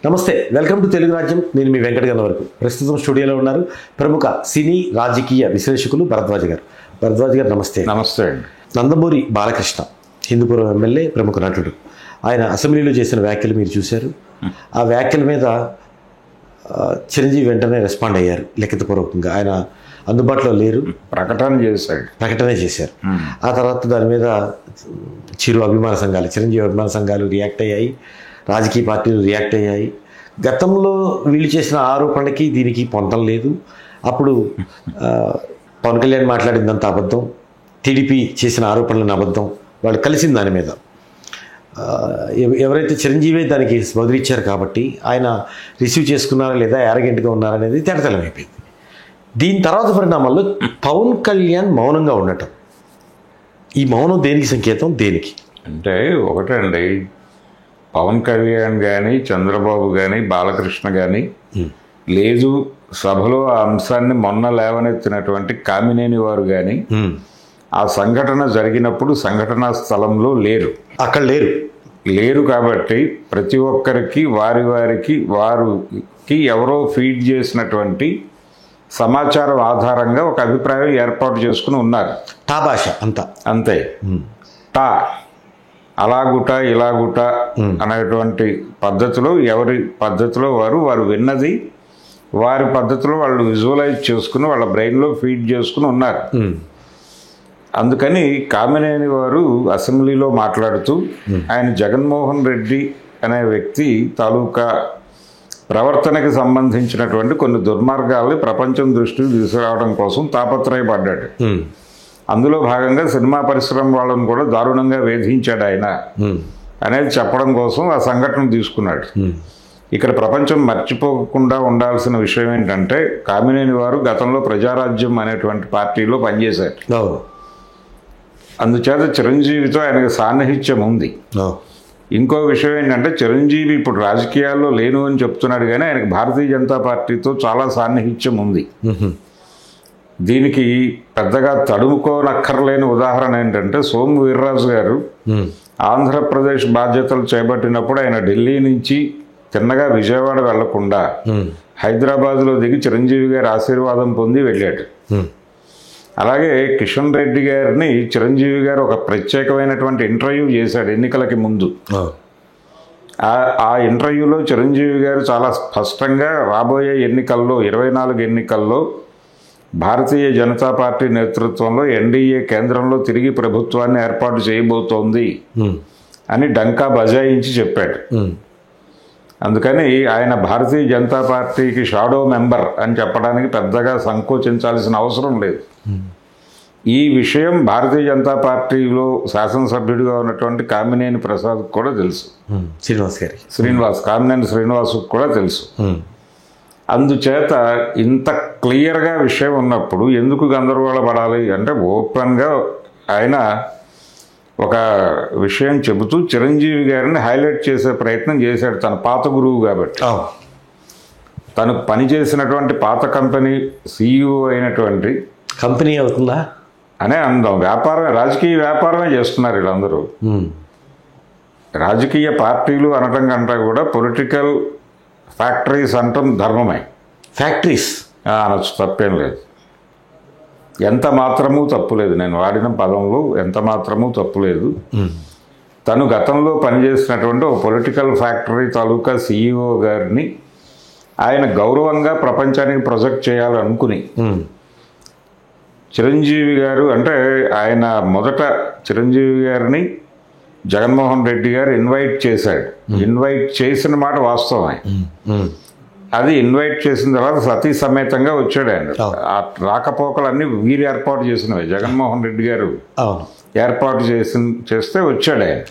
నమస్తే, welcome to Telugu రాజ్యం. నేను మీ వెంకట గన్నవరపు. ప్రస్తుతం స్టూడియోలో ఉన్నారు ప్రముఖ సినీ రాజకీయ విశ్లేషకులు భరద్వాజ్ గారు. భరద్వాజ్ గారు నమస్తే. నమస్తే అండి. నందమూరి బాలకృష్ణ హిందూపురం ఎమ్మెల్యే, ప్రముఖ నటుడు. ఆయన అసెంబ్లీలో చేసిన వ్యాఖ్యలు మీరు చూశారు. ఆ వ్యాఖ్యల మీద చిరంజీవి వెంటనే రెస్పాండ్ అయ్యారు లిఖితపూర్వకంగా. ఆయన అందుబాటులో లేరు, ప్రకటన చేశారు. ఆ తర్వాత దాని మీద చిరు అభిమాన సంఘాలు, చిరంజీవి అభిమాన సంఘాలు రియాక్ట్ అయ్యాయి, రాజకీయ పార్టీలు రియాక్ట్ అయ్యాయి. గతంలో వీళ్ళు చేసిన ఆరోపణలకి దీనికి పొంతం లేదు. అప్పుడు పవన్ కళ్యాణ్ మాట్లాడిందంత అబద్ధం, టీడీపీ చేసిన ఆరోపణలను అబద్ధం, వాళ్ళు కలిసింది దాని మీద. ఎవరైతే చిరంజీవి దానికి బదులిచ్చారు కాబట్టి ఆయన రిసీవ్ చేసుకున్నారా లేదా, యారగెంట్గా ఉన్నారనేది తేటతెల్లమైపోయింది. దీని తర్వాత పరిణామాల్లో పవన్ కళ్యాణ్ మౌనంగా ఉండటం, ఈ మౌనం దేనికి సంకేతం? దేనికి అంటే ఒకటండి, పవన్ కళ్యాణ్ కానీ, చంద్రబాబు కానీ, బాలకృష్ణ కానీ లేదు, సభలో ఆ అంశాన్ని మొన్న లేవనెత్తినటువంటి కామినేని వారు కానీ ఆ సంఘటన జరిగినప్పుడు సంఘటనా స్థలంలో లేరు, అక్కడ లేరు. కాబట్టి ప్రతి ఒక్కరికి వారికి ఎవరో ఫీడ్ చేసినటువంటి సమాచారం ఆధారంగా ఒక అభిప్రాయం ఏర్పాటు చేసుకుని ఉన్నారు. టా భాష అంతే. టా అలాగుట ఇలాగుట అనేటువంటి పద్ధతిలో ఎవరి పద్ధతిలో వారు విన్నది వారి పద్ధతిలో వాళ్ళు విజువలైజ్ చేసుకుని వాళ్ళ బ్రెయిన్లో ఫీడ్ చేసుకుని ఉన్నారు. అందుకని కామినేని వారు అసెంబ్లీలో మాట్లాడుతూ ఆయన జగన్మోహన్ రెడ్డి అనే వ్యక్తి తాలూకా ప్రవర్తనకి సంబంధించినటువంటి కొన్ని దుర్మార్గాల్ని ప్రపంచం దృష్టికి తీసుకురావడం కోసం తాపత్రయపడ్డాడు. అందులో భాగంగా సినిమా పరిశ్రమ వాళ్ళని కూడా దారుణంగా వేధించాడు ఆయన అనేది చెప్పడం కోసం ఆ సంఘటన తీసుకున్నాడు. ఇక్కడ ప్రపంచం మర్చిపోకుండా ఉండాల్సిన విషయం ఏంటంటే, కామినేని వారు గతంలో ప్రజారాజ్యం అనేటువంటి పార్టీలో పనిచేశారు. అందుచేత చిరంజీవితో ఆయనకు సాన్నిహిత్యం ఉంది. ఇంకో విషయం ఏంటంటే, చిరంజీవి ఇప్పుడు రాజకీయాల్లో లేను అని చెప్తున్నాడు కానీ ఆయనకు భారతీయ జనతా పార్టీతో చాలా సాన్నిహిత్యం ఉంది. దీనికి పెద్దగా తడుముకోనక్కర్లేని ఉదాహరణ ఏంటంటే, సోము వీర్రాజు గారు ఆంధ్రప్రదేశ్ బాధ్యతలు చేపట్టినప్పుడు ఆయన ఢిల్లీ నుంచి తిన్నగా విజయవాడ వెళ్లకుండా హైదరాబాద్లో దిగి చిరంజీవి గారి ఆశీర్వాదం పొంది వెళ్ళాడు. అలాగే కిషన్ రెడ్డి గారిని చిరంజీవి గారు ఒక ప్రత్యేకమైనటువంటి ఇంటర్వ్యూ చేశాడు ఎన్నికలకి ముందు. ఆ ఇంటర్వ్యూలో చిరంజీవి గారు చాలా స్పష్టంగా రాబోయే ఎన్నికల్లో 24 ఎన్నికల్లో భారతీయ జనతా పార్టీ నేతృత్వంలో ఎన్డీఏ కేంద్రంలో తిరిగి ప్రభుత్వాన్ని ఏర్పాటు చేయబోతోంది అని డంకా బజాయించి చెప్పాడు. అందుకని ఆయన భారతీయ జనతా పార్టీకి షాడో మెంబర్ అని చెప్పడానికి పెద్దగా సంకోచించాల్సిన అవసరం లేదు. ఈ విషయం భారతీయ జనతా పార్టీలో శాసనసభ్యుడిగా ఉన్నటువంటి కామినేని ప్రసాద్ కూడా తెలుసు, కామినేని శ్రీనివాస్కు కూడా తెలుసు. అందుచేత ఇంత క్లియర్గా విషయం ఉన్నప్పుడు ఎందుకు గందరగోళ పడాలి అంటే, ఓపెన్గా ఆయన ఒక విషయం చెబుతూ చిరంజీవి గారిని హైలైట్ చేసే ప్రయత్నం చేశాడు. తన పాత గురువు కాబట్టి, తను పనిచేసినటువంటి పాత కంపెనీ CEO అయినటువంటి కంపెనీ అవుతుందా అనే అందం. రాజకీయ వ్యాపారమే చేస్తున్నారు వీళ్ళందరూ. రాజకీయ పార్టీలు అనటం కంటే కూడా పొలిటికల్ ఫ్యాక్టరీస్ అంటాం ధర్మమే. ఫ్యాక్టరీస్ అనొచ్చు, తప్పేం లేదు, ఎంత మాత్రమూ తప్పులేదు. నేను వాడిన పదంలో ఎంత మాత్రమూ తప్పులేదు. తను గతంలో పనిచేసినటువంటి ఒక పొలిటికల్ ఫ్యాక్టరీ తాలూకా CEO గారిని ఆయన గౌరవంగా ప్రపంచానికి ప్రొజెక్ట్ చేయాలనుకుని చిరంజీవి గారు అంటే ఆయన మొదట చిరంజీవి గారిని జగన్మోహన్ రెడ్డి గారు ఇన్వైట్ చేశాడు. ఇన్వైట్ చేసిన మాట వాస్తవమే. అది ఇన్వైట్ చేసిన తర్వాత సతీ సమేతంగా వచ్చాడు ఆయన. ఆ రాకపోకలన్నీ వీరు ఏర్పాటు చేసినవి, జగన్మోహన్ రెడ్డి గారు ఏర్పాటు చేస్తే వచ్చాడు ఆయన.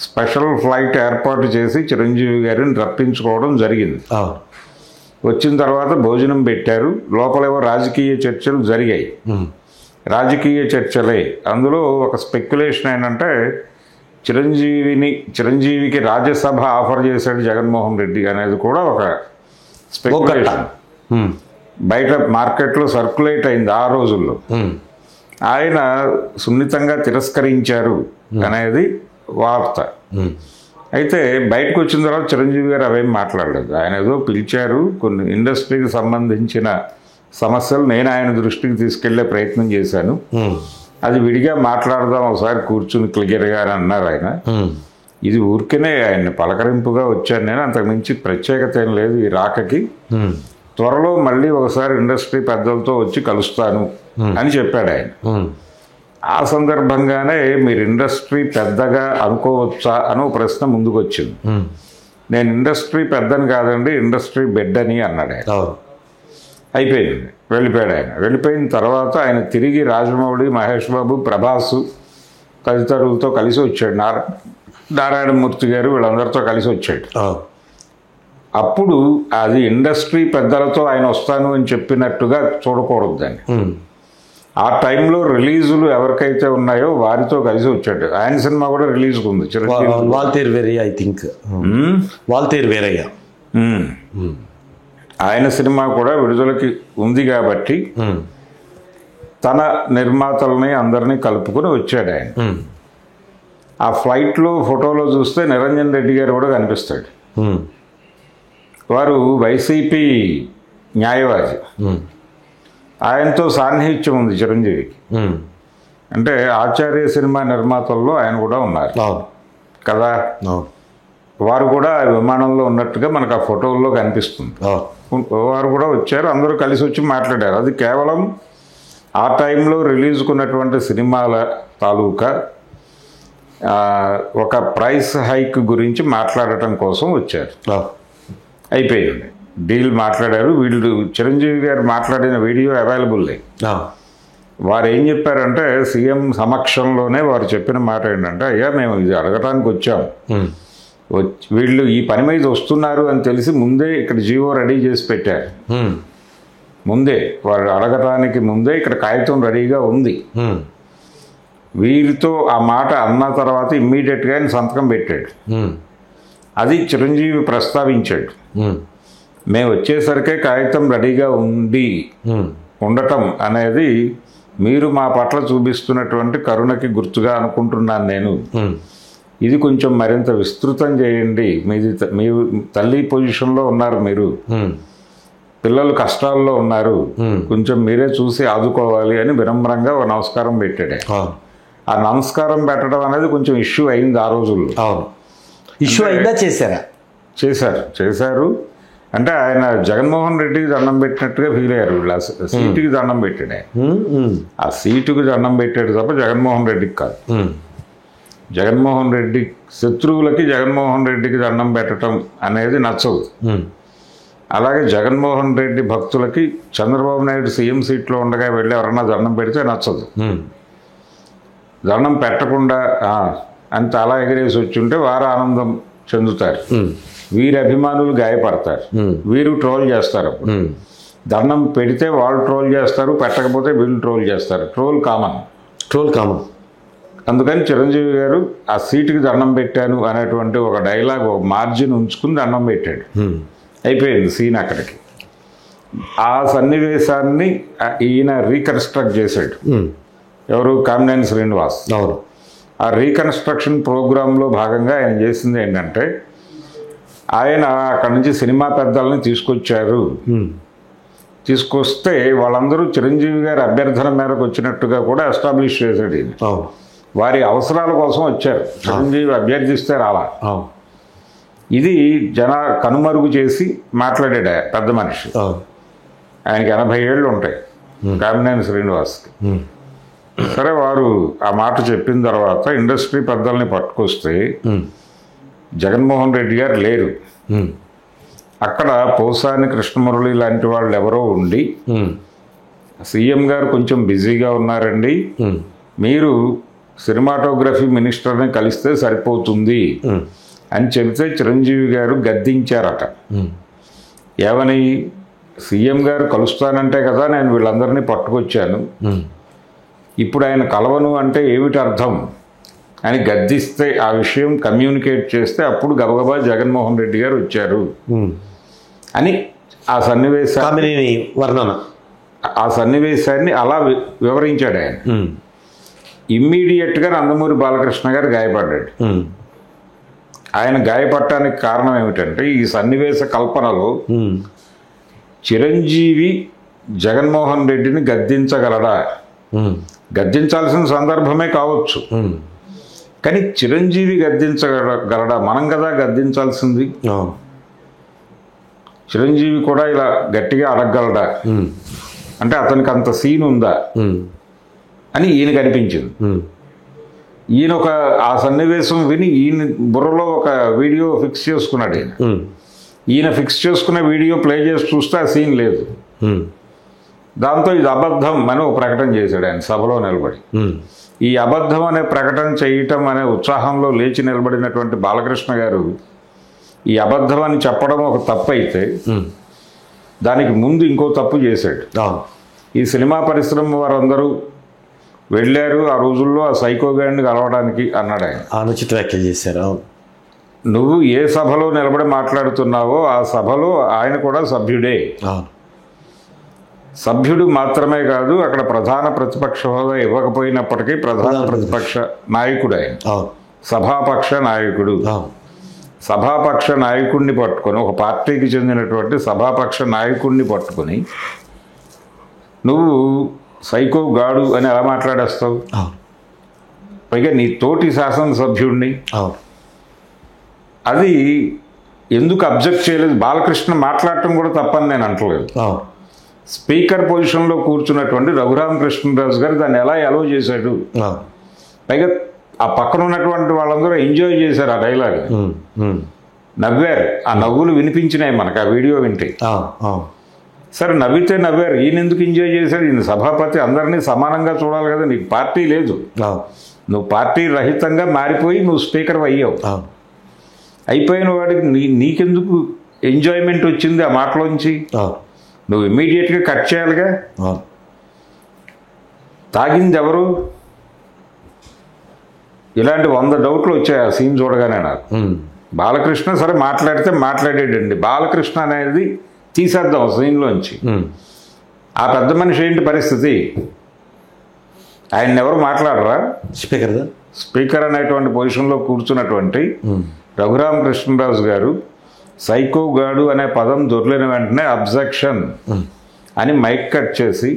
స్పెషల్ ఫ్లైట్ ఏర్పాటు చేసి చిరంజీవి గారిని రప్పించుకోవడం జరిగింది. వచ్చిన తర్వాత భోజనం పెట్టారు. లోపలేవో రాజకీయ చర్చలు జరిగాయి. రాజకీయ చర్చలే. అందులో ఒక స్పెక్యులేషన్ ఏంటంటే, చిరంజీవికి రాజ్యసభ ఆఫర్ చేశాడు జగన్మోహన్ రెడ్డి అనేది కూడా ఒక స్పెక్యులేషన్ బయట మార్కెట్లో సర్క్యులేట్ అయింది ఆ రోజుల్లో. ఆయన సున్నితంగా తిరస్కరించారు అనేది వార్త. అయితే బయటకు వచ్చిన తర్వాత చిరంజీవి గారు అవేం మాట్లాడలేదు. ఆయన ఏదో పిలిచారు, కొన్ని ఇండస్ట్రీకి సంబంధించిన సమస్యలు నేను ఆయన దృష్టికి తీసుకెళ్లే ప్రయత్నం చేశాను, అది విడిగా మాట్లాడదాం ఒకసారి కూర్చుని క్లియర్గా అని అన్నారు ఆయన. ఇది ఊరికనే ఆయన పలకరింపుగా వచ్చాను నేను, అంతకుమించి ప్రత్యేకత ఏం లేదు ఈ రాకకి. త్వరలో మళ్ళీ ఒకసారి ఇండస్ట్రీ పెద్దలతో వచ్చి కలుస్తాను అని చెప్పాడు ఆయన. ఆ సందర్భంగానే మీరు ఇండస్ట్రీ పెద్దగా అనుకోవచ్చా అని ఒక ప్రశ్న ముందుకు వచ్చింది. నేను ఇండస్ట్రీ పెద్దని కాదండి, ఇండస్ట్రీ బిడ్డని అన్నాడు ఆయన. అయిపోయింది, వెళ్ళిపోయాడు ఆయన. వెళ్ళిపోయిన తర్వాత ఆయన తిరిగి రాజమౌళి, మహేష్ బాబు, ప్రభాసు తదితరులతో కలిసి వచ్చాడు. నారాయణమూర్తి గారు వీళ్ళందరితో కలిసి వచ్చాడు. అప్పుడు అది ఇండస్ట్రీ పెద్దలతో ఆయన వస్తాను అని చెప్పినట్టుగా చూడకూడదు దాన్ని. ఆ టైంలో రిలీజులు ఎవరికైతే ఉన్నాయో వారితో కలిసి వచ్చాడు. ఆయన సినిమా కూడా రిలీజ్కి ఉంది, వాల్తేరు వేరయ్య, ఐ థింక్ వాల్తేరు వేరయ్య. ఆయన సినిమా కూడా విడుదలకి ఉంది కాబట్టి తన నిర్మాతల్ని అందరినీ కలుపుకొని వచ్చాడు ఆయన. ఆ ఫ్లైట్లో ఫోటోలో చూస్తే నిరంజన్ రెడ్డి గారు కూడా కనిపిస్తాడు. వారు వైసీపీ న్యాయవాది. ఆయనతో సాన్నిహిత్యం ఉంది చిరంజీవికి. అంటే ఆచార్య సినిమా నిర్మాతల్లో ఆయన కూడా ఉన్నారు కదా. వారు కూడా విమానంలో ఉన్నట్టుగా మనకు ఆ ఫోటోల్లో కనిపిస్తుంది. వారు కూడా వచ్చారు, అందరూ కలిసి వచ్చి మాట్లాడారు. అది కేవలం ఆ టైంలో రిలీజ్కున్నటువంటి సినిమాల తాలూకా ఒక ప్రైస్ హైక్ గురించి మాట్లాడటం కోసం వచ్చారు. అయిపోయింది, డీల్ మాట్లాడారు. వీళ్ళు చిరంజీవి గారు మాట్లాడిన వీడియో అవైలబుల్. వారు ఏం చెప్పారంటే, సీఎం సమక్షంలోనే వారు చెప్పిన మాట ఏంటంటే, అయ్యా మేము ఇది అడగటానికి వచ్చాం, వీళ్ళు ఈ పని మీద వస్తున్నారు అని తెలిసి ముందే ఇక్కడ జీవో రెడీ చేసి పెట్టారు. ముందే వారు అడగటానికి ముందే ఇక్కడ కాగితం రెడీగా ఉంది. వీరితో ఆ మాట అన్న తర్వాత ఇమ్మీడియట్గా ఆయన సంతకం పెట్టాడు. అది చిరంజీవి ప్రస్తావించాడు. మేము వచ్చేసరికే కాగితం రెడీగా ఉండటం అనేది మీరు మా పట్ల చూపిస్తున్నటువంటి కరుణకి గుర్తుగా అనుకుంటున్నాను నేను. ఇది కొంచెం మరింత విస్తృతం చేయండి. మీ తల్లి పొజిషన్లో ఉన్నారు, మీరు పిల్లలు కష్టాల్లో ఉన్నారు, కొంచెం మీరే చూసి ఆదుకోవాలి అని వినమ్రంగా ఒక నమస్కారం పెట్టాడు. ఆ నమస్కారం పెట్టడం అనేది కొంచెం ఇష్యూ అయింది ఆ రోజుల్లో. ఇష్యూ అయిందా? చేశారు. అంటే ఆయన జగన్మోహన్ రెడ్డికి దండం పెట్టినట్టుగా ఫీల్ అయ్యారు. వీళ్ళు సీటుకి దండం పెట్టాడు. ఆ సీటుకి దండం పెట్టాడు తప్ప జగన్మోహన్ రెడ్డికి కాదు. జగన్మోహన్ రెడ్డి శత్రువులకి జగన్మోహన్ రెడ్డికి దండం పెట్టడం అనేది నచ్చదు. అలాగే జగన్మోహన్ రెడ్డి భక్తులకి చంద్రబాబు నాయుడు సీఎం సీట్లో ఉండగా వెళ్ళి ఎవరన్నా దండం పెడితే నచ్చదు. దండం పెట్టకుండా అంత అలా ఎగిరేసి వచ్చి ఉంటే వారు ఆనందం చెందుతారు, వీరి అభిమానులు గాయపడతారు, వీరు ట్రోల్ చేస్తారు. అప్పుడు దండం పెడితే వాళ్ళు ట్రోల్ చేస్తారు, పెట్టకపోతే వీళ్ళు ట్రోల్ చేస్తారు. Troll common. అందుకని చిరంజీవి గారు ఆ సీటుకి దండం పెట్టాను అనేటువంటి ఒక డైలాగ్, ఒక మార్జిన్ ఉంచుకుని దండం పెట్టాడు. అయిపోయింది సీన్ అక్కడికి. ఆ సన్నివేశాన్ని ఈయన రీకన్స్ట్రక్ట్ చేశాడు. ఎవరు? కామినేని శ్రీనివాస్. ఆ రీకన్స్ట్రక్షన్ ప్రోగ్రాంలో భాగంగా ఆయన చేసింది ఏంటంటే, ఆయన అక్కడి నుంచి సినిమా పెద్దల్ని తీసుకొచ్చారు. తీసుకొస్తే వాళ్ళందరూ చిరంజీవి గారి అభ్యర్థన మేరకు వచ్చినట్టుగా కూడా ఎస్టాబ్లిష్ చేశాడు. వారి అవసరాల కోసం వచ్చారు, చిరంజీవి అభ్యర్థిస్తే రాలా. ఇది కనుమరుగు చేసి మాట్లాడాడు పెద్ద మనిషి. ఆయనకి 80 ఏళ్ళు ఉంటాయి కామినేని శ్రీనివాస్కి. సరే, వారు ఆ మాట చెప్పిన తర్వాత ఇండస్ట్రీ పెద్దల్ని పట్టుకొస్తే జగన్మోహన్ రెడ్డి గారు లేరు. అక్కడ పోసాని కృష్ణమురళి లాంటి వాళ్ళు ఎవరో ఉండి, సీఎం గారు కొంచెం బిజీగా ఉన్నారండి, మీరు సినిమాటోగ్రఫీ మినిస్టర్ని కలిస్తే సరిపోతుంది అని చెబితే చిరంజీవి గారు గద్దించారట. ఏమని? సీఎం గారు కలుస్తానంటే కదా నేను వీళ్ళందరినీ పట్టుకొచ్చాను, ఇప్పుడు ఆయన కలవను అంటే ఏమిటి అర్థం అని గద్దిస్తే, ఆ విషయం కమ్యూనికేట్ చేస్తే అప్పుడు గబగబా జగన్మోహన్ రెడ్డి గారు వచ్చారు అని ఆ సన్నివేశాన్ని అలా వివరించాడు ఆయన. ఇమ్మీడియట్గా నందమూరి బాలకృష్ణ గారు గాయపడ్డాడు. ఆయన గాయపడటానికి కారణం ఏమిటంటే ఈ సన్నివేశ కల్పనలో చిరంజీవి జగన్మోహన్ రెడ్డిని గద్దించగలడా, గద్దించాల్సిన సందర్భమే కావచ్చు, కానీ చిరంజీవి గద్దించగలడా? మనం కదా గద్దించాల్సింది. చిరంజీవి కూడా ఇలా గట్టిగా అడగగలడా అంటే అతనికి అంత సీన్ ఉందా అని ఈయనకు అనిపించింది. ఈయన ఆ సన్నివేశం విని ఈయన బుర్రలో ఒక వీడియో ఫిక్స్ చేసుకున్నాడు. ఈయన ఫిక్స్ చేసుకున్న వీడియో ప్లే చేసి చూస్తే ఆ సీన్ లేదు. దాంతో ఇది అబద్ధం అని ఒక ప్రకటన చేశాడు ఆయన సభలో నిలబడి. ఈ అబద్ధం అనే ప్రకటన చేయటం అనే ఉత్సాహంలో లేచి నిలబడినటువంటి బాలకృష్ణ గారు ఈ అబద్ధం అని చెప్పడం ఒక తప్పు అయితే దానికి ముందు ఇంకో తప్పు చేశాడు. ఈ సినిమా పరిశ్రమ వారందరూ వెళ్ళారు ఆ రోజుల్లో ఆ సైకో గాడిని కలవడానికి అన్నాడు ఆయన. అనుచిత వ్యాఖ్యలు చేశారు. నువ్వు ఏ సభలో నిలబడి మాట్లాడుతున్నావో ఆ సభలో ఆయన కూడా సభ్యుడే. సభ్యుడు మాత్రమే కాదు, అక్కడ ప్రధాన ప్రతిపక్ష హోదా ఇవ్వకపోయినప్పటికీ ప్రధాన ప్రతిపక్ష నాయకుడు ఆయన, సభాపక్ష నాయకుడు. సభాపక్ష నాయకుడిని పట్టుకొని, ఒక పార్టీకి చెందినటువంటి సభాపక్ష నాయకుడిని పట్టుకొని నువ్వు సైకో గాడు అని ఎలా మాట్లాడేస్తావు? పైగా నీ తోటి శాసనసభ్యుడిని. అది ఎందుకు అబ్జెక్ట్ చేయలేదు? బాలకృష్ణ మాట్లాడటం కూడా తప్పని నేను అంటలేదు. స్పీకర్ పొజిషన్లో కూర్చున్నటువంటి రఘురామకృష్ణరాజు గారు దాన్ని ఎలా అలౌ చేశాడు? పైగా ఆ పక్కన ఉన్నటువంటి వాళ్ళందరూ ఎంజాయ్ చేశారు ఆ డైలాగ్, నవ్వారు. ఆ నవ్వులు వినిపించినాయి మనకు ఆ వీడియో వింటే. సరే నవ్వితే నవ్వారు, ఈయన ఎందుకు ఎంజాయ్ చేశాడు? ఈయన సభాపతి, అందరినీ సమానంగా చూడాలి కదా. నీకు పార్టీ లేదు, నువ్వు పార్టీ రహితంగా మారిపోయి నువ్వు స్పీకర్ అయ్యావు. అయిపోయిన వాడికి నీకెందుకు ఎంజాయ్మెంట్ వచ్చింది ఆ మాటలోంచి? నువ్వు ఇమ్మీడియట్గా కట్ చేయాలిగా. తాగింది ఎవరు? ఇలాంటి 100 డౌట్లు వచ్చాయి ఆ సీన్ చూడగానే నాకు. బాలకృష్ణ సరే మాట్లాడితే మాట్లాడేటండి, బాలకృష్ణ అనేది తీసేద్దాం సీన్లోంచి. ఆ పెద్ద మనిషి ఏంటి పరిస్థితి? ఆయన ఎవరు మాట్లాడరా? స్పీకర్ అనేటువంటి పొజిషన్లో కూర్చున్నటువంటి రఘురామకృష్ణరాజు గారు సైకో గాడు అనే పదం దొరికిన వెంటనే అబ్జెక్షన్ అని మైక్ కట్ చేసి,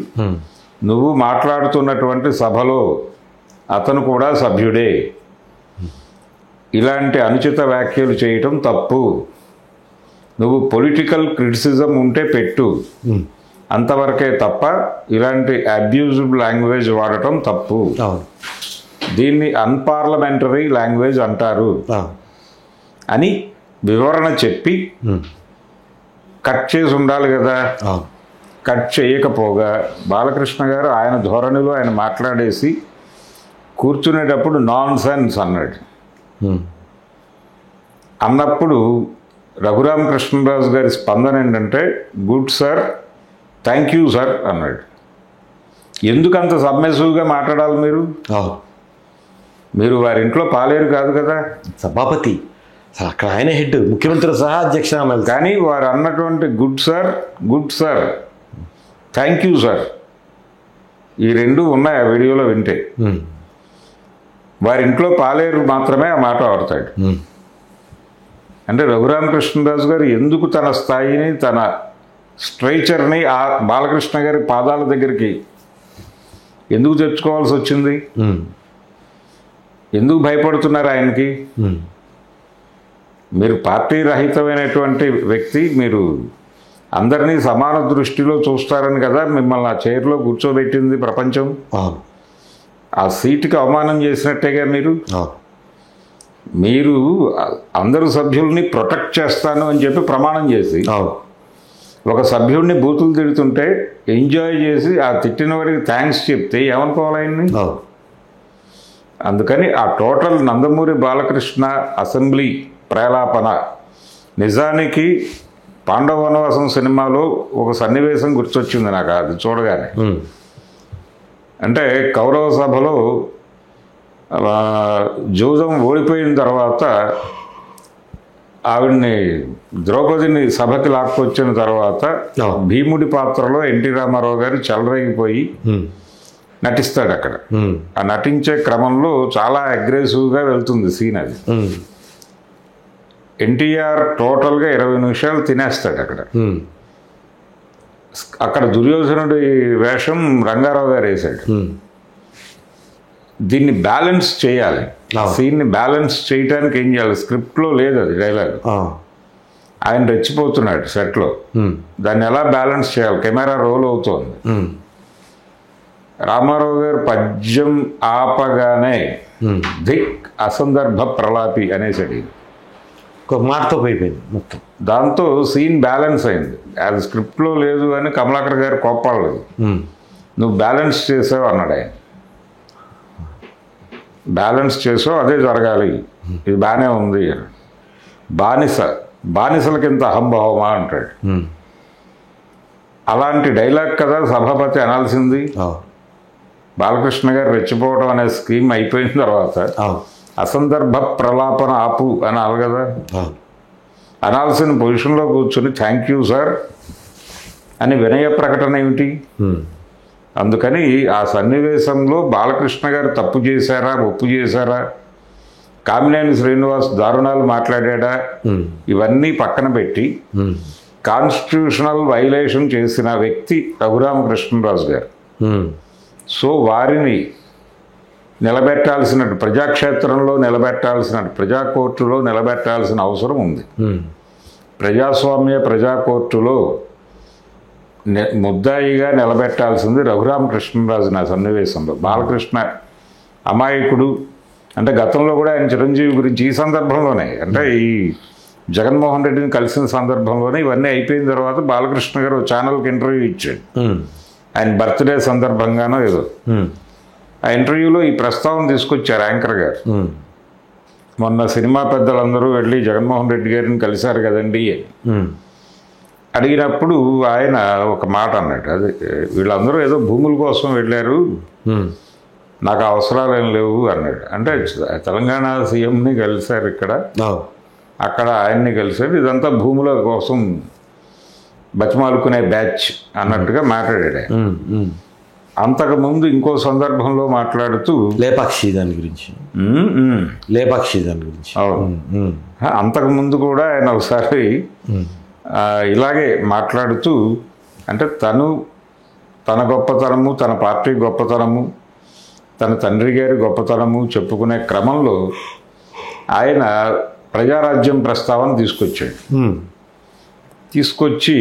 నువ్వు మాట్లాడుతున్నటువంటి సభలో అతను కూడా సభ్యుడే, ఇలాంటి అనుచిత వ్యాఖ్యలు చేయటం తప్పు, నువ్వు పొలిటికల్ క్రిటిసిజం ఉంటే పెట్టు, అంతవరకే తప్ప ఇలాంటి అబ్యూజివ్ లాంగ్వేజ్ వాడటం తప్పు, దీన్ని అన్పార్లమెంటరీ లాంగ్వేజ్ అంటారు అని వివరణ చెప్పి కట్ చేసి ఉండాలి కదా. కట్ చేయకపోగా బాలకృష్ణ గారు ఆయన ధోరణిలో ఆయన మాట్లాడేసి కూర్చునేటప్పుడు నాన్ సెన్స్ అన్నాడు. అన్నప్పుడు రఘురామకృష్ణరాజు గారి స్పందన ఏంటంటే, good sir, thank you sir అన్నాడు. ఎందుకు అంత సబ్మెసివ్గా మాట్లాడాలి మీరు? మీరు వారి ఇంట్లో పాలేరు కాదు కదా, సభాపతి. అక్కడ ఆయన హెడ్, ముఖ్యమంత్రి సహా అధ్యక్ష. కానీ వారు అన్నటువంటి good sir, good sir, thank you sir, ఈ రెండు ఉన్నాయి ఆ వీడియోలో వింటే. వారి ఇంట్లో పాలేరు మాత్రమే ఆ మాట వాడతాడు. అంటే రఘురామకృష్ణరాజు గారు ఎందుకు తన స్థాయిని, తన స్ట్రైచర్ని ఆ బాలకృష్ణ గారి పాదాల దగ్గరికి ఎందుకు తెచ్చుకోవాల్సి వచ్చింది? ఎందుకు భయపడుతున్నారు ఆయనకి? మీరు పార్టీ రహితమైనటువంటి వ్యక్తి, మీరు అందరినీ సమాన దృష్టిలో చూస్తారని కదా మిమ్మల్ని ఆ చైర్లో కూర్చోబెట్టింది ప్రపంచం. ఆ సీటుకి అవమానం చేసినట్టేగా మీరు. మీరు అందరు సభ్యుల్ని ప్రొటెక్ట్ చేస్తాను అని చెప్పి ప్రమాణం చేసి ఒక సభ్యుడిని బూతులు తిడుతుంటే ఎంజాయ్ చేసి ఆ తిట్టిన వాడికి థ్యాంక్స్ చెప్తే ఏమనుకోవాలి ఆయన్ని? అందుకని ఆ టోటల్ నందమూరి బాలకృష్ణ అసెంబ్లీ ప్రేలాపన నిజానికి పాండవ వనవాసం సినిమాలో ఒక సన్నివేశం గుర్తొచ్చింది నాకు అది చూడగానే. అంటే కౌరవ సభలో జూదం ఓడిపోయిన తర్వాత ఆవిడ్ని, ద్రౌపదిని సభకి లాక్కొచ్చిన తర్వాత భీముడి పాత్రలో ఎన్టీ రామారావు గారు చెలరేగిపోయి నటిస్తాడు అక్కడ. ఆ నటించే క్రమంలో చాలా అగ్రెసివ్గా వెళ్తుంది సీన్ అది. ఎన్టీఆర్ టోటల్గా 20 నిమిషాలు తినేస్తాడు అక్కడ. అక్కడ దుర్యోధనుడి వేషం రంగారావు గారు వేశాడు. దీన్ని బ్యాలెన్స్ చేయాలి, సీన్ని బ్యాలెన్స్ చేయడానికి ఏం చేయాలి? స్క్రిప్ట్లో లేదు అది డైలాగ్. ఆయన రెచ్చిపోతున్నాడు సెట్లో, దాన్ని ఎలా బ్యాలెన్స్ చేయాలి? కెమెరా రోల్ అవుతోంది. రామారావు గారు పద్యం ఆపగానే ధిక్ అసందర్భ ప్రలాపి అనేసాడు. ఒక మాటతో పోయిపోయింది మొత్తం. దాంతో సీన్ బ్యాలెన్స్ అయింది. అది స్క్రిప్ట్లో లేదు అని కమలాకర్ గారు కోప్పడలేదు. నువ్వు బ్యాలెన్స్ చేసావు అన్నాడు ఆయన. బ్యాలెన్స్ చేసావు, అదే జరగాలి, ఇది బాగానే ఉంది. బానిసలకింత అహంభావమా అంటాడు. అలాంటి డైలాగ్ కదా సభాపతి అనాల్సింది. బాలకృష్ణ గారు రెచ్చిపోవడం అనే స్కీమ్ అయిపోయిన తర్వాత అసందర్భ ప్రలాపన ఆపు అనాలి కదా. అనాల్సిన పొజిషన్లో కూర్చొని థ్యాంక్ యూ సార్ అని వినయ ప్రకటన ఏమిటి? అందుకని ఆ సన్నివేశంలో బాలకృష్ణ గారు తప్పు చేశారా, ఒప్పు చేశారా, కామినేని శ్రీనివాస్ దారుణాలు మాట్లాడా, ఇవన్నీ పక్కన పెట్టి కాన్స్టిట్యూషనల్ వైలేషన్ చేసిన వ్యక్తి రఘురామకృష్ణరాజు గారు. సో వారిని నిలబెట్టాల్సిన, ప్రజాక్షేత్రంలో నిలబెట్టాల్సిన, ప్రజా కోర్టులో నిలబెట్టాల్సిన అవసరం ఉంది. ప్రజాస్వామ్య ప్రజా కోర్టులో ముద్దాయిగా నిలబెట్టాల్సింది రఘురామకృష్ణరాజు. నా సన్నివేశంలో బాలకృష్ణ అమాయకుడు అంటే గతంలో కూడా ఆయన చిరంజీవి గురించి ఈ సందర్భంలోనే, అంటే ఈ జగన్మోహన్ రెడ్డిని కలిసిన సందర్భంలోనే ఇవన్నీ అయిపోయిన తర్వాత బాలకృష్ణ గారు ఛానల్కి ఇంటర్వ్యూ ఇచ్చాడు. ఆయన బర్త్డే సందర్భంగానో ఏదో. ఆ ఇంటర్వ్యూలో ఈ ప్రస్తావన తీసుకొచ్చారు యాంకర్ గారు. మొన్న సినిమా పెద్దలందరూ వెళ్ళి జగన్మోహన్ రెడ్డి గారిని కలిశారు కదండి అడిగినప్పుడు ఆయన ఒక మాట అన్నాడు. అదే వీళ్ళందరూ ఏదో భూముల కోసం వెళ్ళారు, నాకు అవసరాలు ఏం లేవు అన్నాడు. అంటే తెలంగాణ సీఎంని కలిశారు ఇక్కడ, అక్కడ ఆయన్ని కలిశారు, ఇదంతా భూముల కోసం బతిమాలుకునే బ్యాచ్ అన్నట్టుగా మాట్లాడాడు. అంతకుముందు ఇంకో సందర్భంలో మాట్లాడుతూ లేపాక్షి దాని గురించి అంతకుముందు కూడా ఆయన ఒకసారి ఇలాగే మాట్లాడుతూ, అంటే తన గొప్పతనము, తన పార్టీ గొప్పతనము, తన తండ్రి గారి గొప్పతనము చెప్పుకునే క్రమంలో ఆయన ప్రజారాజ్యం ప్రస్తావన తీసుకొచ్చి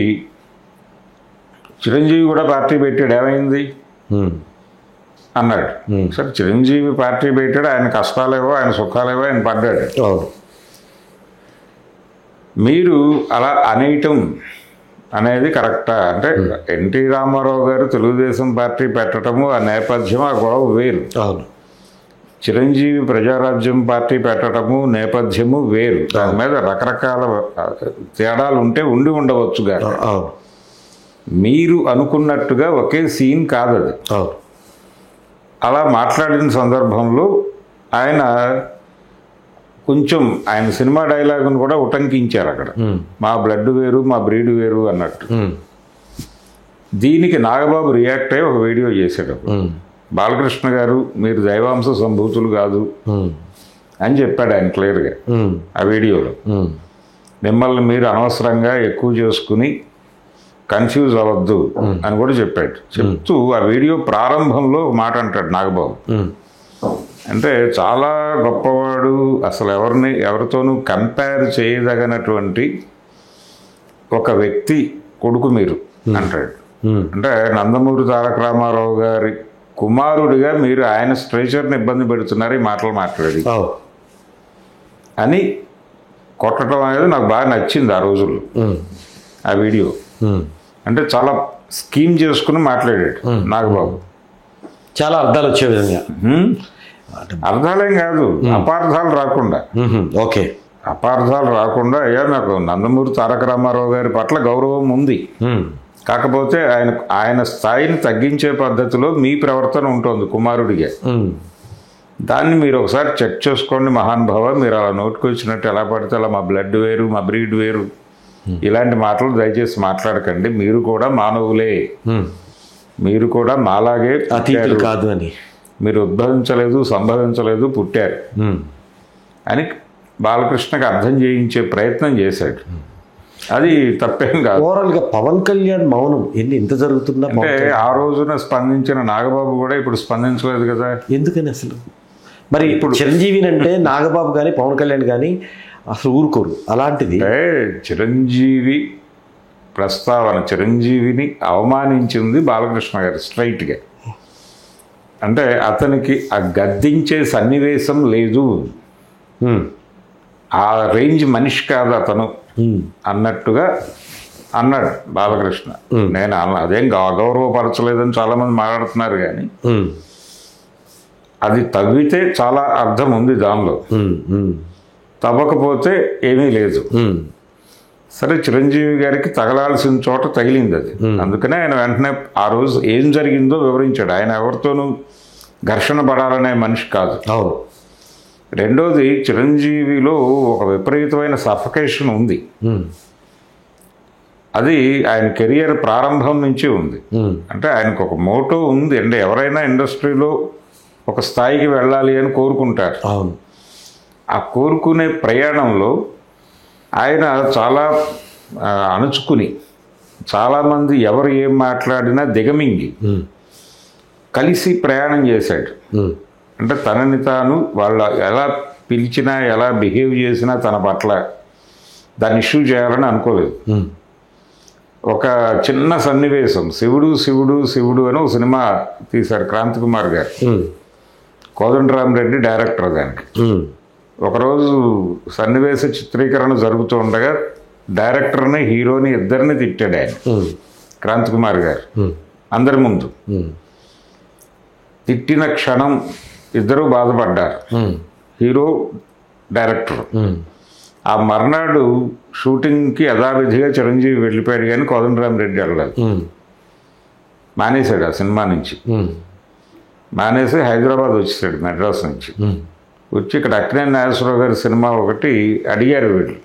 చిరంజీవి కూడా పార్టీ పెట్టాడు, ఏమైంది అన్నాడు. సరే చిరంజీవి పార్టీ పెట్టాడు, ఆయన కష్టాలేవో ఆయన సుఖాలేవో ఆయన పడ్డాడు. మీరు అలా అనేయటం అనేది కరెక్టా? అంటే ఎన్టీ రామారావు గారు తెలుగుదేశం పార్టీ పెట్టడము, ఆ నేపథ్యం, ఆ గొడవ వేరు. చిరంజీవి ప్రజారాజ్యం పార్టీ పెట్టడము నేపథ్యము వేరు. దాని మీద రకరకాల తేడాలు ఉండి ఉండవచ్చు గారు. మీరు అనుకున్నట్టుగా ఒకే సీన్ కాదు అది. అలా మాట్లాడిన సందర్భంలో ఆయన కొంచెం ఆయన సినిమా డైలాగును కూడా ఉటంకించారు అక్కడ. మా బ్లడ్ వేరు, మా బ్రీడ్ వేరు అన్నట్టు. దీనికి నాగబాబు రియాక్ట్ అయ్యి ఒక వీడియో చేశాడు. బాలకృష్ణ గారు మీరు దైవాంశ సంభూతులు కాదు అని చెప్పాడు ఆయన క్లియర్గా ఆ వీడియోలో. మిమ్మల్ని మీరు అనవసరంగా ఎక్కువ చేసుకుని కన్ఫ్యూజ్ అవ్వద్దు అని కూడా చెప్పాడు. చెప్తూ ఆ వీడియో ప్రారంభంలో ఒక మాట అంటాడు నాగబాబు, అంటే చాలా గొప్పవాడు, అసలు ఎవరితోనూ కంపేర్ చేయదగినటువంటి ఒక వ్యక్తి కొడుకు మీరు అంటాడు. అంటే నందమూరి తారక రామారావు గారి కుమారుడిగా మీరు ఆయన స్ట్రేచర్ని ఇబ్బంది పెడుతున్నారు ఈ మాటలు మాట్లాడి అని కొట్టడం అనేది నాకు బాగా నచ్చింది ఆ రోజుల్లో ఆ వీడియో. అంటే చాలా స్కీమ్ చేసుకుని మాట్లాడాడు నాగబాబు. చాలా అర్థాలు వచ్చే విధంగా. అర్థాలేం కాదు, అపార్థాలు రాకుండా. ఓకే, అపార్థాలు రాకుండా అయ్యా నాకు నందమూరి తారక రామారావు గారి పట్ల గౌరవం ఉంది, కాకపోతే ఆయన స్థాయిని తగ్గించే పద్ధతిలో మీ ప్రవర్తన ఉంటుంది కుమారుడిగా. దాన్ని మీరు ఒకసారి చెక్ చేసుకోండి మహానుభావ. మీరు అలా నోటుకొచ్చినట్టు ఎలా పడితే అలా మా బ్లడ్ వేరు, మా బ్రీడ్ వేరు, ఇలాంటి మాటలు దయచేసి మాట్లాడకండి. మీరు కూడా మానవులే, మీరు కూడా మాలాగే అతీతులు కాదు అని, మీరు ఉద్భవించలేదు, సంభవించలేదు, పుట్టారు అని బాలకృష్ణకి అర్థం చేయించే ప్రయత్నం చేశాడు. అది తప్పేం కాదు. ఓవరాల్గా పవన్ కళ్యాణ్ మౌనం ఇంత జరుగుతున్నా అంటే ఆ రోజున స్పందించిన నాగబాబు కూడా ఇప్పుడు స్పందించలేదు కదా. ఎందుకని అసలు మరి ఇప్పుడు చిరంజీవిని అంటే నాగబాబు కానీ పవన్ కళ్యాణ్ కానీ అసలు ఊరుకోరు. అలాంటిది అంటే చిరంజీవి ప్రస్తావన, చిరంజీవిని అవమానించింది బాలకృష్ణ గారు స్ట్రైట్గా. అంటే అతనికి ఆ గద్దించే సన్నివేశం లేదు, ఆ రేంజ్ మనిషి కాదు అతను అన్నట్టుగా అన్నాడు బాలకృష్ణ. నేను అదేం అగౌరవపరచలేదని చాలామంది మాట్లాడుతున్నారు, కానీ అది తవ్వితే చాలా అర్థం ఉంది దానిలో, తవ్వకపోతే ఏమీ లేదు. సరే, చిరంజీవి గారికి తగలాల్సిన చోట తగిలింది అది. అందుకనే ఆయన వెంటనే ఆ రోజు ఏం జరిగిందో వివరించాడు. ఆయన ఎవరితోనూ ఘర్షణ పడాలనే మనిషి కాదు. అవును. రెండోది, చిరంజీవిలో ఒక విపరీతమైన సఫకేషన్ ఉంది. అది ఆయన కెరియర్ ప్రారంభం నుంచి ఉంది. అంటే ఆయనకు ఒక మోటో ఉంది. అంటే ఎవరైనా ఇండస్ట్రీలో ఒక స్థాయికి వెళ్ళాలి అని కోరుకుంటారు. అవును. ఆ కోరుకునే ప్రయాణంలో ఆయన చాలా అణుచుకుని, చాలామంది ఎవరు ఏం మాట్లాడినా దిగమింగి కలిసి ప్రయాణం చేశాడు. అంటే తనని తాను వాళ్ళ ఎలా పిలిచినా ఎలా బిహేవ్ చేసినా తన పట్ల దాన్ని ఇష్యూ చేయాలని అనుకోలేదు. ఒక చిన్న సన్నివేశం, శివుడు శివుడు శివుడు అని ఒక సినిమా తీశారు క్రాంతి కుమార్ గారు. కోదండరామిరెడ్డి డైరెక్టర్ దానికి. ఒకరోజు సన్నివేశ చిత్రీకరణ జరుగుతూ ఉండగా డైరెక్టర్ని, హీరోని ఇద్దరిని తిట్టాడు ఆయన, క్రాంతి కుమార్ గారు, అందరి ముందు. తిట్టిన క్షణం ఇద్దరూ బాధపడ్డారు, హీరో డైరెక్టర్. ఆ మర్నాడు షూటింగ్కి యథావిధిగా చిరంజీవి వెళ్ళిపోయాడు, కానీ కోదండరామిరెడ్డి వెళ్ళలేదు. మానేశాడు ఆ సినిమా నుంచి. మానేసి హైదరాబాద్ వచ్చేసాడు మెడ్రాస్ నుంచి. వచ్చి ఇక్కడ అక్కినేని నాగేశ్వరరావు గారి సినిమా ఒకటి అడిగారు వీళ్ళు.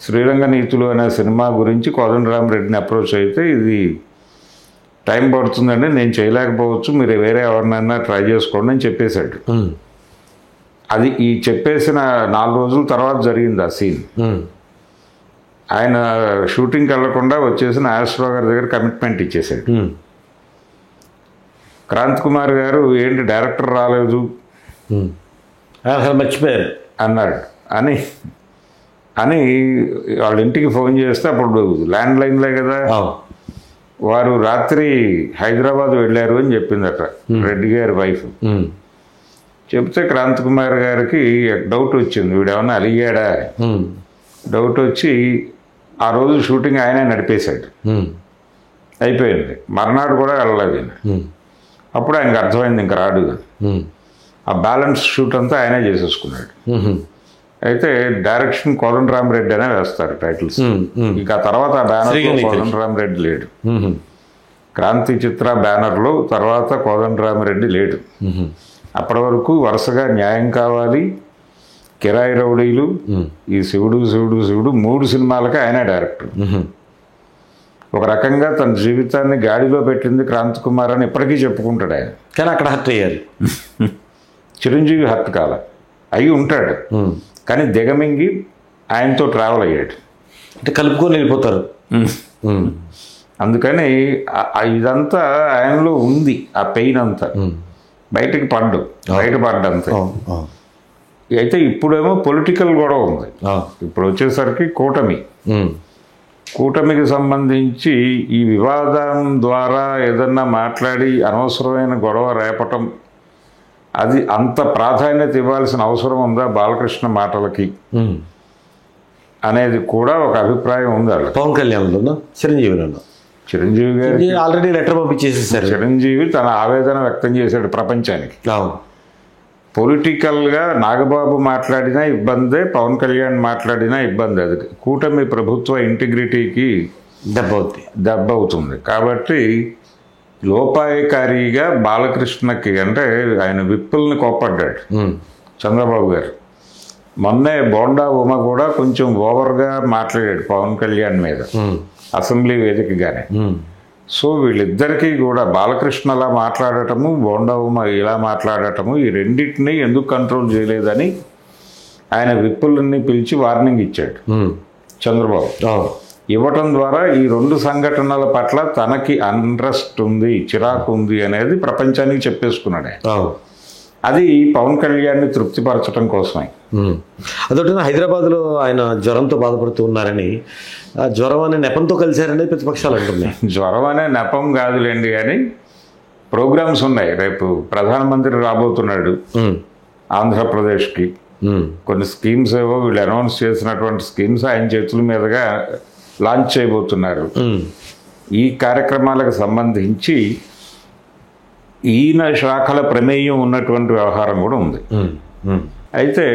శ్రీరంగ నీతులు అనే సినిమా గురించి కోదండరామిరెడ్డిని అప్రోచ్ అయితే, ఇది టైం పడుతుందండి, నేను చేయలేకపోవచ్చు, మీరు వేరే ఎవరినైనా ట్రై చేసుకోండి అని చెప్పేశాడు. అది ఈ చెప్పేసిన 4 రోజుల తర్వాత జరిగింది ఆ సీన్. ఆయన షూటింగ్కి వెళ్లకుండా వచ్చేసి నాగేశ్వరరావు గారి దగ్గర కమిట్మెంట్ ఇచ్చేశాడు. క్రాంతి కుమార్ గారు, ఏంటి డైరెక్టర్ రాలేదు మర్చిపోయారు అన్నాడు అని వాళ్ళ ఇంటికి ఫోన్ చేస్తే, అప్పుడు ల్యాండ్ లైన్లే కదా, వారు రాత్రి హైదరాబాద్ వెళ్ళారు అని చెప్పిందట రెడ్డి గారి వైఫ్. చెప్తే క్రాంతి కుమార్ గారికి డౌట్ వచ్చింది, వీడేమన్నా అలిగాడా డౌట్ వచ్చి ఆ రోజు షూటింగ్ ఆయనే నడిపేశాడు. అయిపోయింది. మర్నాడు కూడా వెళ్ళలేదు. అప్పుడు ఆయనకు అర్థమైంది ఇంకా రాడు. ఆ బ్యాలెన్స్ షూట్ అంతా ఆయనే చేసేసుకున్నాడు. అయితే డైరెక్షన్ కోదండరామిరెడ్డి అనే వేస్తారు టైటిల్స్. ఇక తర్వాత ఆ బ్యానర్లో కోదండరామిరెడ్డి లేడు. క్రాంతి చిత్ర బ్యానర్లో తర్వాత కోదండరామిరెడ్డి లేడు. అప్పటి వరకు వరుసగా న్యాయం కావాలి, కిరాయి రౌడీలు, ఈ శివుడు శివుడు శివుడు 3 సినిమాలకి ఆయనే డైరెక్టర్. ఒక రకంగా తన జీవితాన్ని గాడిలో పెట్టింది క్రాంతి కుమార్ అని ఇప్పటికీ చెప్పుకుంటాడు ఆయన. కానీ అక్కడ హర్ట్ అయ్యారు. చిరంజీవి హర్ట్ కాల, అయి ఉంటాడు, కానీ దిగమింగి ఆయనతో ట్రావెల్ అయ్యాడు. అంటే కలుపుకొని వెళ్ళిపోతారు. అందుకని ఇదంతా ఆయనలో ఉంది, ఆ పెయిన్ అంతా బయటకు బయటపడ్డంతే. అయితే ఇప్పుడేమో పొలిటికల్ గొడవ ఉంది. ఇప్పుడు వచ్చేసరికి కూటమికి సంబంధించి ఈ వివాదం ద్వారా ఏదన్నా మాట్లాడి అనవసరమైన గొడవ రేపటం, అది అంత ప్రాధాన్యత ఇవ్వాల్సిన అవసరం ఉందా బాలకృష్ణ మాటలకి అనేది కూడా ఒక అభిప్రాయం ఉంది. పవన్ కళ్యాణ్లోనూ చిరంజీవి గారు ఆల్రెడీ లెటర్ పంపించేసేసారు. చిరంజీవి తన ఆవేదన వ్యక్తం చేశాడు ప్రపంచానికి. పొలిటికల్గా నాగబాబు మాట్లాడినా ఇబ్బందే, పవన్ కళ్యాణ్ మాట్లాడినా ఇబ్బంది. అది కూటమి ప్రభుత్వ ఇంటిగ్రిటీకి దెబ్బ అవుతుంది. కాబట్టి లోపాయకారిగా బాలకృష్ణకి, అంటే ఆయన విప్పుల్ని కోప్పడ్డాడు చంద్రబాబు గారు. మొన్నే బోండా ఉమ కూడా కొంచెం ఓవర్గా మాట్లాడాడు పవన్ కళ్యాణ్ మీద అసెంబ్లీ వేదికగానే. సో వీళ్ళిద్దరికీ కూడా బాలకృష్ణ అలా మాట్లాడటము, బోండా ఉమ ఇలా మాట్లాడటము, ఈ రెండింటినీ ఎందుకు కంట్రోల్ చేయలేదని ఆయన విప్పులన్నీ పిలిచి వార్నింగ్ ఇచ్చాడు చంద్రబాబు. ఇవ్వటం ద్వారా ఈ 2 సంఘటనల పట్ల తనకి అన్రెస్ట్ ఉంది, చిరాకు ఉంది అనేది ప్రపంచానికి చెప్పేసుకున్నాడు. అది పవన్ కళ్యాణ్ని తృప్తిపరచడం కోసమే. అదొకటి హైదరాబాద్లో ఆయన జ్వరంతో బాధపడుతూ ఉన్నారని, జ్వరం అనే నెపంతో కలిశారనేది ప్రతిపక్షాలు అంటున్నాయి. జ్వరం అనే నెపం కాదులేండి, కానీ ప్రోగ్రామ్స్ ఉన్నాయి. రేపు ప్రధానమంత్రి రాబోతున్నాడు ఆంధ్రప్రదేశ్కి. కొన్ని స్కీమ్స్ ఏవో వీళ్ళు అనౌన్స్ చేసినటువంటి స్కీమ్స్ ఆయన చేతుల మీదుగా లాంచ్ చేయబోతున్నారు. ఈ కార్యక్రమాలకు సంబంధించి ఈయన శాఖల ప్రమేయం ఉన్నటువంటి వ్యవహారం కూడా ఉంది. అయితే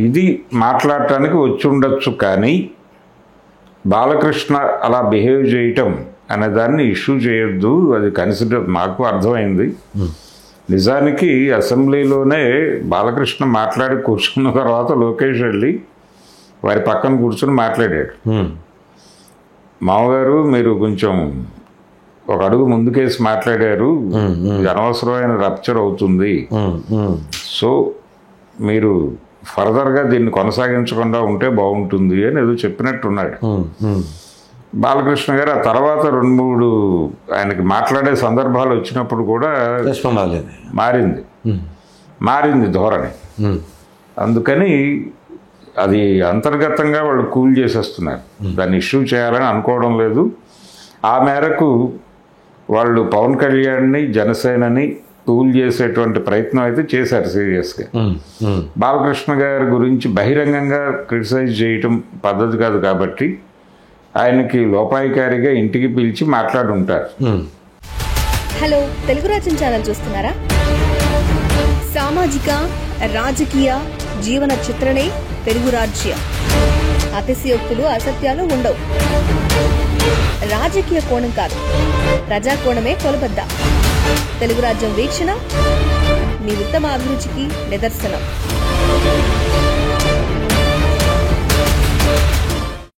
ఇది మాట్లాడటానికి వచ్చి ఉండొచ్చు, కానీ బాలకృష్ణ అలా బిహేవ్ చేయటం అనే దాన్ని ఇష్యూ చేయొద్దు, అది కన్సిడర్ మాకు అర్థమైంది. నిజానికి అసెంబ్లీలోనే బాలకృష్ణ మాట్లాడి కూర్చున్న తర్వాత లోకేష్ వెళ్ళి వారి పక్కన కూర్చుని మాట్లాడాడు. మామగారు మీరు కొంచెం ఒక అడుగు ముందుకేసి మాట్లాడారు, అనవసరమైన రప్చర్ అవుతుంది, సో మీరు ఫర్దర్గా దీన్ని కొనసాగించకుండా ఉంటే బాగుంటుంది అని ఏదో చెప్పినట్టున్నాడు బాలకృష్ణ గారు. ఆ తర్వాత 2-3 ఆయనకి మాట్లాడే సందర్భాలు వచ్చినప్పుడు కూడా మారింది ధోరణి. అందుకని అది అంతర్గతంగా వాళ్ళు కూల్ చేసేస్తున్నారు, దాన్ని ఇష్యూ చేయాలని అనుకోవడం లేదు. ఆ మేరకు వాళ్ళు పవన్ కళ్యాణ్ని, జనసేనని కూల్ చేసేటువంటి ప్రయత్నం అయితే చేశారు సీరియస్గా. బాలకృష్ణ గారి గురించి బహిరంగంగా క్రిటిసైజ్ చేయటం పద్ధతి కాదు కాబట్టి ఆయనకి లోపాయికారిగా ఇంటికి పిలిచి మాట్లాడుంటారు. హలో, తెలుగు రాజ్యం ఛానల్ చూస్తున్నారా? సామాజిక, రాజకీయ, జీవన చిత్రణే తెలుగు రాజ్యం. అతిశయోక్తులు, అసత్యాలు ఉండవు. రాజకీయ కోణం కాదు, ప్రజా కోణమే కొలబద్ద. తెలుగు రాజ్యం వీక్షణ మీ ఉత్తమ అభిరుచికి నిదర్శనం.